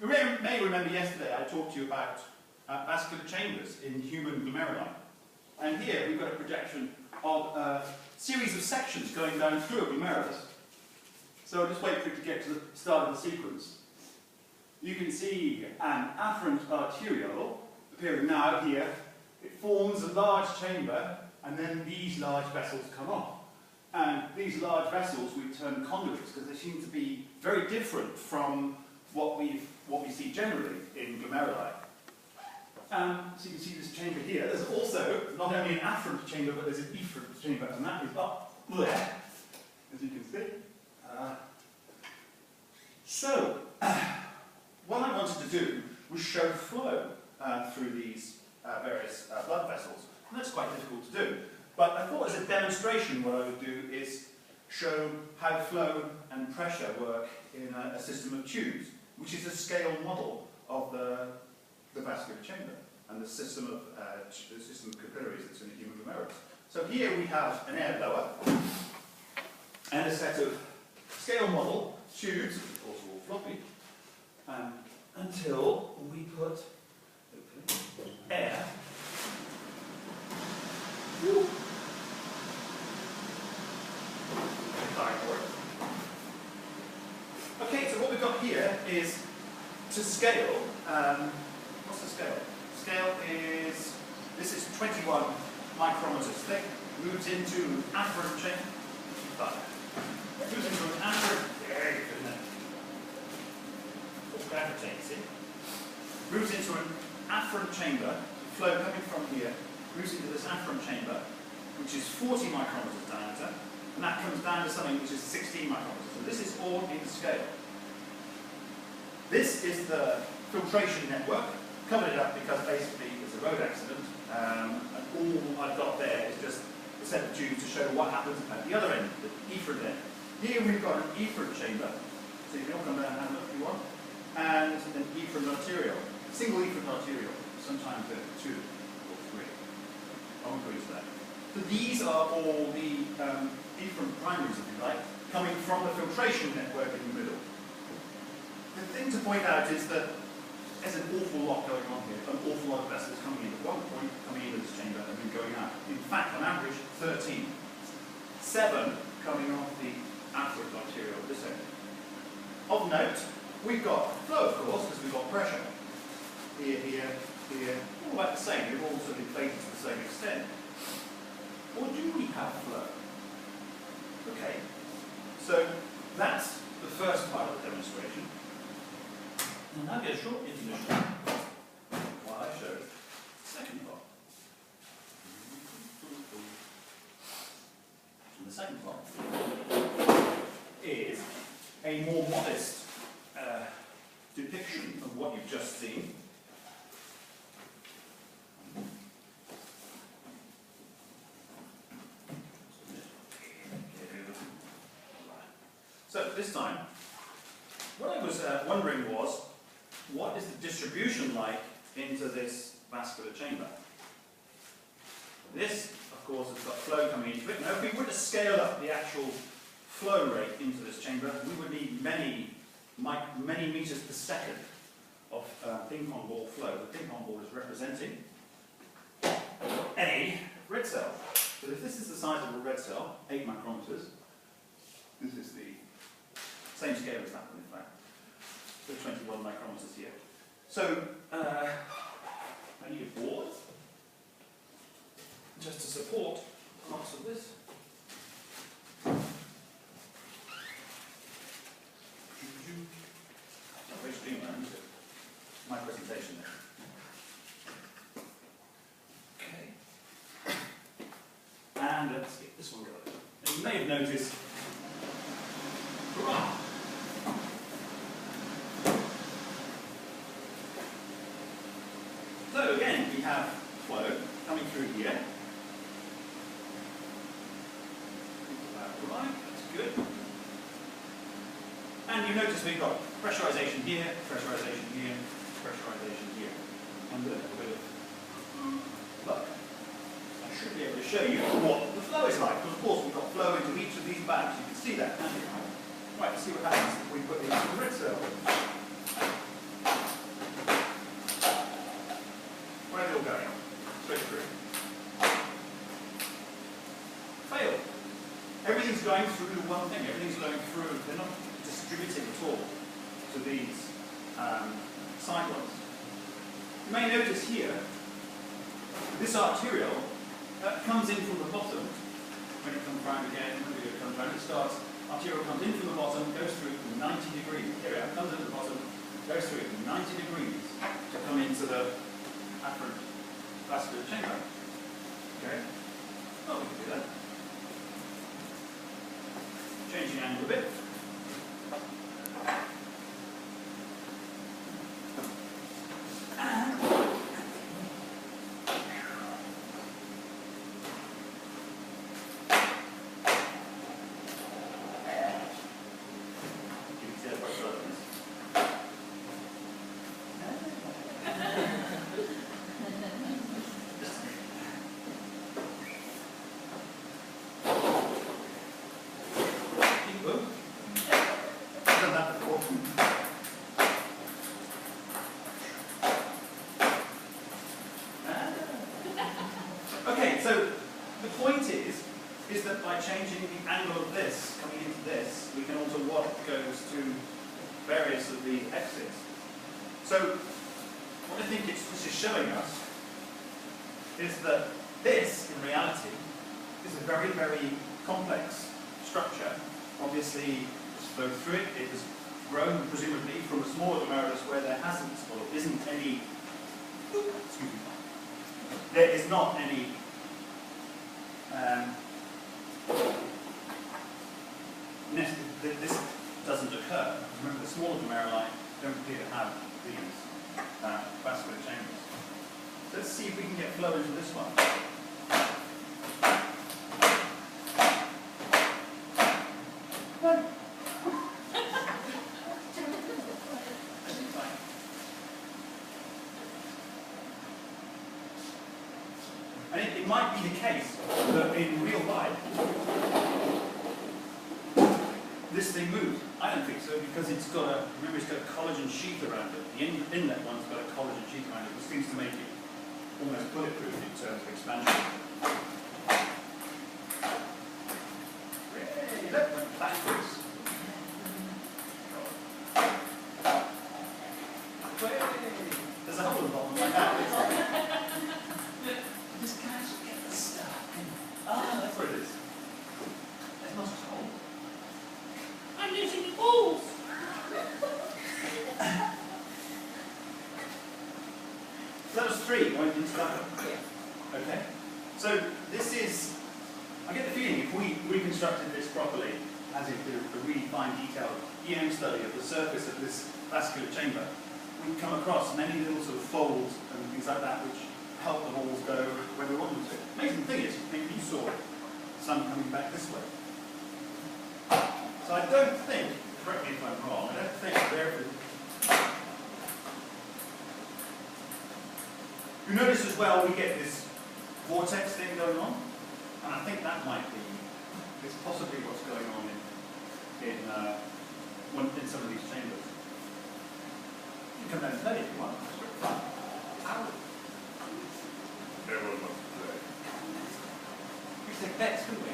You may remember yesterday I talked to you about vascular chambers in human glomeruli. And here we've got a projection of a series of sections going down through a glomerulus. So I'll just wait for it to get to the start of the sequence. You can see an afferent arteriole appearing now here. It forms a large chamber, and then these large vessels come off. And these large vessels we term conduits because they seem to be very different from what we see generally in glomeruli. So you can see this chamber here. There's also not only an afferent chamber, but there's an efferent chamber, and that is up there, as you can see. What I wanted to do was show flow through these various blood vessels. And that's quite difficult to do. But I thought as a demonstration what I would do is show how flow and pressure work in a system of tubes, which is a scale model of the vascular chamber and the system of capillaries that's in the human glomerulus. So here we have an air blower and a set of scale model tubes, which of course are all floppy, until we put air. Okay, so what we've got here is to scale. What's the scale? Scale is, this is 21 micrometers thick, moves into an afferent chamber. Moves into an afferent, gravitates in. Moves into an afferent chamber, flow coming from here, moves into this afferent chamber, which is 40 micrometers diameter, and that comes down to something which is 16 micrometers. So this is all in scale. This is the filtration network. Covered it up because basically it's a road accident, and all I've got there is just a set of tubes to show what happens at the other end, the efferent end. Here we've got an efferent chamber, so you can all come down and have a look if you want, and an efferent arteriole, single efferent arteriole, sometimes there are 2 or 3. I won't go into that. So these are all the efferent primaries, if you like, coming from the filtration network in the middle. The thing to point out is that there's an awful lot going on here, an awful lot of vessels coming in at one point, coming into this chamber and then going out. In fact, on average, 13. 7 coming off the afferent arteriole at this end. Of note, we've got flow, of course, because we've got pressure. Here, here, here, all about the same. They're all sort of inflated to the same extent. Or do we have flow? Okay, so that's the first part of the demonstration. And now get a short intermission while I show the second part. And the second part is a more modest depiction of what you've just seen. So this time, what I was wondering was, what is the distribution like into this vascular chamber? This, of course, has got flow coming into it. Now, if we were to scale up the actual flow rate into this chamber, we would need many meters per second of ping-pong ball flow. The ping-pong ball is representing a red cell. So if this is the size of a red cell, 8 micrometers, this is the same scale as that one, in fact. So 21 micrometers here. So I need a board just to support lots of this. Not very streamlined, is it? My presentation there. Okay. And let's get this one going. And you may have noticed. Hurrah! So again, we have flow coming through here. Right, that's good. And you notice we've got pressurization here, pressurization here, pressurization here. And with a little bit of luck, I should be able to show you what the flow is like. Because of course we've got flow into each of these bags. You can see that, can't you? Right, let's see what happens if we put these in the red cell. going through one thing. Everything's going through. They're not distributing at all to these cyclones. You may notice here, this arterial comes in from the bottom. When it comes round again, when it comes round, it starts. Arterial comes in from the bottom, goes through 90 degrees. Here it comes in at the bottom, goes through 90 degrees to come into the afferent vascular chamber. Okay? Oh, we can do that. Changing angle a bit. Okay, so the point is that by changing the angle of this, coming into this, we can alter what goes to various of the exits. So what I think this is showing us is that this, in reality, is a very, very complex structure. Obviously, it's flowed through it. It has grown, presumably, from a smaller glomerulus where there hasn't or isn't any. Excuse me. There is not any this doesn't occur. Remember, the smaller glomeruli don't appear to have these vascular chambers. So let's see if we can get flow into this one. And it might be the case that in real life, this thing moves. I don't think so, because it's got a, remember, it's got a collagen sheath around it. The inlet one's got a collagen sheath around it, which seems to make it almost bulletproof in terms of expansion. Hey, look, went backwards. There's a hole in the bottom like that. This guy's getting stuck. Ah, that's where it is. There's not a hole. I'm losing the balls. So that was 3 going into that one. Yeah. Okay. So this is, I get the feeling if we reconstructed this properly, as if did a really fine detailed EM study of the surface of this vascular chamber, we'd come across many little sort of folds and things like that which help the balls go where we want them to. Amazing thing is, maybe you saw some coming back this way. So I don't think, correct me if I'm wrong, I don't think there. You notice as well we get this vortex thing going on, and I think that might be, it's possibly what's going on in some of these chambers. You can come down and play if you want. It's very fun. Everyone wants to play. We take bets, couldn't we?